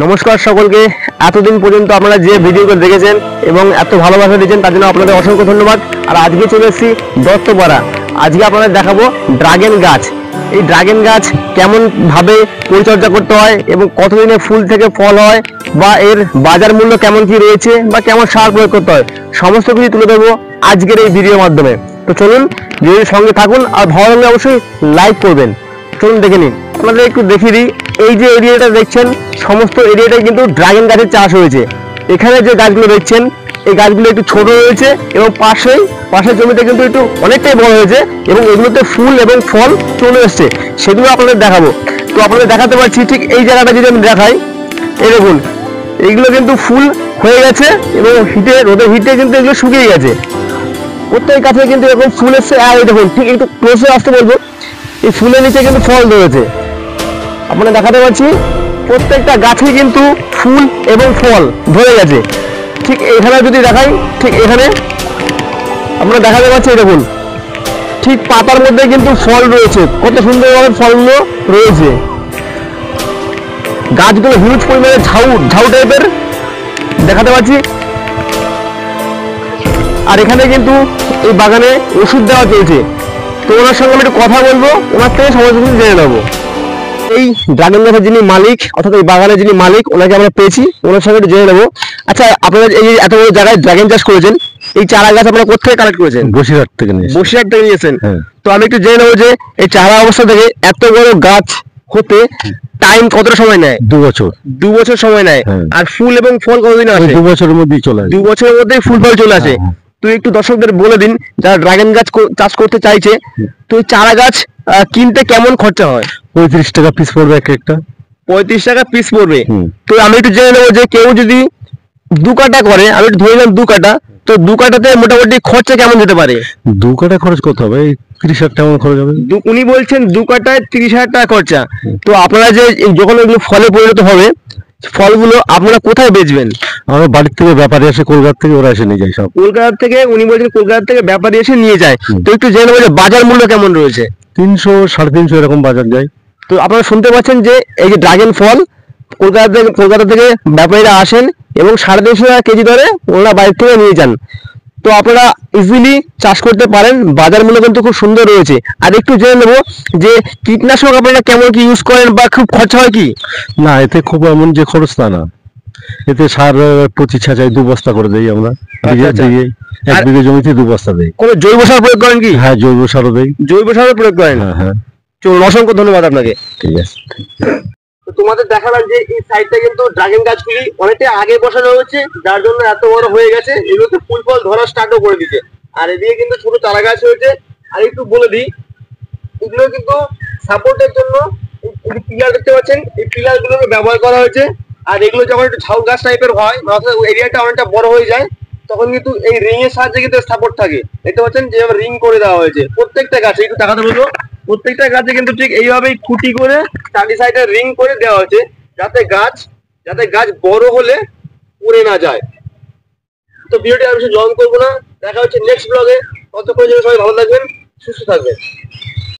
নমস্কার সকলকে। এতদিন পর্যন্ত আপনারা যে ভিডিওগুলো দেখেছেন এবং এত ভালোবাসা দিয়েছেন তার জন্য আপনাদের অসংখ্য ধন্যবাদ। আর আজকে চলে এসেছি দত্তপাড়া। আজকে আপনাদের দেখাবো ড্রাগন গাছ। এই ড্রাগন গাছ কেমন ভাবে পরিচর্যা করতে হয় এবং কতদিনে ফুল থেকে ফল হয় বা এর বাজার মূল্য কেমন কি রয়েছে বা কেমন সার প্রয়োগ করতে হয়, সমস্ত কিছু তুলে ধরবো আজকের এই ভিডিওর মাধ্যমে। তো চলুন ভিডিওর সঙ্গে থাকুন, আর ভালো লাগলে অবশ্যই লাইক করবেন। চলুন দেখে নিন। আপনাদের একটু দেখিয়ে দিই, এই যে এরিয়াটা দেখছেন সমস্ত এরিয়াটাই কিন্তু ড্রাগন গাছের চাষ হয়েছে। এখানে যে গাছগুলো দেখছেন এই গাছগুলো একটু ছোট রয়েছে এবং পাশের জমিতে কিন্তু একটু অনেকটাই বড় হয়েছে এবং এগুলোতে ফুল এবং ফল চলে এসছে, সেগুলো আপনাদের দেখাবো। তো আপনাদের দেখাতে পারছি ঠিক এই জায়গাটা যদি আমি দেখাই, এই দেখুন এইগুলো কিন্তু ফুল হয়ে গেছে এবং রোদের হিটে কিন্তু এগুলো শুকিয়ে গেছে। প্রত্যেক গাছে কিন্তু এরকম ফুল এসছে। আর এই দেখুন ঠিক একটু ক্লোজে আসতে বলবো, এই ফুলের নিচে কিন্তু ফল ধরেছে। আপনারা দেখাতে পাচ্ছি প্রত্যেকটা গাছে কিন্তু ফুল এবং ফল ধরে গেছে। ঠিক এখানে যদি দেখাই, ঠিক এখানে আপনারা দেখাতে পাচ্ছি, দেখুন ঠিক পাতার মধ্যে কিন্তু ফল রয়েছে, কত সুন্দরভাবে ফলগুলো রয়েছে। গাছগুলো হিউজ পরিমাণে ঝাউ টাইপের দেখাতে পাচ্ছি। আর এখানে কিন্তু এই বাগানে ওষুধ দেওয়া চলছে। তো ওনার সঙ্গে আমি একটু কথা বলবো, ওনার থেকে সমস্ত কিছু জেনে নেবো। এই ড্রাগন গাছের যিনি মালিক অর্থাৎ এই বাগানের যিনি মালিক, ওনাকে আমরা পেয়েছি, ওনার সঙ্গে একটু জেনে নেবো। আচ্ছা, আপনারা এই এত বড় জায়গায় ড্রাগন চাষ করেছেন, এই চারা গাছ আপনারা কোথা থেকে কালেক্ট করেছেন? বসিরহাট থেকে নিয়েছেন। হ্যাঁ। তো আমি একটু জেনে নেবো যে এই চারা অবস্থা থেকে এত বড় গাছ হতে টাইম কতটা সময় নেয়? 2 বছর। 2 বছর সময় নেয়। আর ফুল এবং ফল কতদিন আসে? 2 বছরের মধ্যেই চলে আসে। 2 বছরের মধ্যেই ফুল ফল চলে আসে। তুই একটু দর্শকদের বলে দিন যারা ড্রাগন গাছ চাষ করতে চাইছে, তো চারা গাছ কিনতে কেমন খরচা হয়? 35 টাকা পিস পড়বে একটা। 35 টাকা পিস পড়বে। তো আমি একটু জেনে নেবো যে কেউ যদি 2 কাটা করে, আমি একটু ধরে নিলাম 2 কাটা, তো 2 কাটাতে মোটামুটি খরচা কেমন যেতে পারে? 2 কাটা খরচ কত হবে? 30,000 টাকা খরচ হবে। উনি বলছেন 2 কাটায় 30,000 টাকা খরচা। তো আপনারা যে যখন এগুলো ফলে পরিণত হবে, ফলগুলো আপনারা কোথায় বেচবেন? আমার বাড়ির থেকে ব্যাপারী আসে, কলকাতা থেকে ওরা এসে নিয়ে যায় সব। কলকাতা থেকে উনি বলছেন কলকাতা থেকে ব্যাপারী এসে নিয়ে যায়। তো একটু জেনে নেবো যে বাজার মূল্য কেমন রয়েছে? 300 350 এরকম বাজার যায়। তো আপনারা শুনতে পাচ্ছেন যে এই যে ড্রাগন ফল কলকাতা থেকে ব্যাপারীরা আসেন এবং 350 টাকা কেজি দরে ওনারা বাইরে থেকে নিয়ে যান। তো আপনারা ইজিলি চাষ করতে পারেন, বাজার মূল্য কিন্তু খুব সুন্দর রয়েছে। আর একটু জেনে নেবো যে কীটনাশক আপনারা কেমন কি ইউজ করেন বা খুব খরচা হয় কি? না, এতে খুব এমন যে খরচ না। এতে সার প্রতি ছাঁচাই 2 বস্তা করে দেই আমরা। এক বিঘে জমিতে 2 বস্তা দেই। কোনো জৈব সার প্রয়োগ করেন কি? হ্যাঁ, জৈব সারও দেই। জৈব সারও প্রয়োগ করেন? হ্যাঁ। চলুন, অসংখ্য ধন্যবাদ আপনাকে। ঠিক আছে। তো তোমাদের দেখালাম যে এই সাইডটা কিন্তু ড্রাগন গাছগুলি অনেকটা আগে বসানো হয়েছে, যার জন্য এত বড় হয়ে গেছে। এগুলোতে ফুল ফল ধরা স্টার্টও করে দিচ্ছে। আর এদিকে কিন্তু ছোট চারা গাছ হয়েছে। আর একটু বলে দিই, এগুলো কিন্তু সাপোর্টের জন্য এই পিলার দেখতে পাচ্ছেন, এই পিলার গুলোকে ব্যবহার করা হয়েছে। আর এগুলো যখন একটু ঝাউ গাছ টাইপের হয়, অর্থাৎ এরিয়াটা অনেকটা বড় হয়ে যায়, তখন কিন্তু এই রিং এর সাহায্যে কিন্তু সাপোর্ট থাকে। দেখতে পাচ্ছেন যেভাবে রিং করে দেওয়া হয়েছে প্রত্যেকটা গাছে। একটু দেখাতে বলবো, প্রত্যেকটা গাছে কিন্তু ঠিক এইভাবেই খুঁটি করে চারি সাইডে রিং করে দেওয়া হয়েছে, যাতে গাছ বড় হলে পড়ে না যায়। তো ভিডিওটি আমি বেশি লং করবো না, দেখা হচ্ছে নেক্সট ব্লগে। ততক্ষণ জন্য সবাই ভালো থাকবেন, সুস্থ থাকবেন।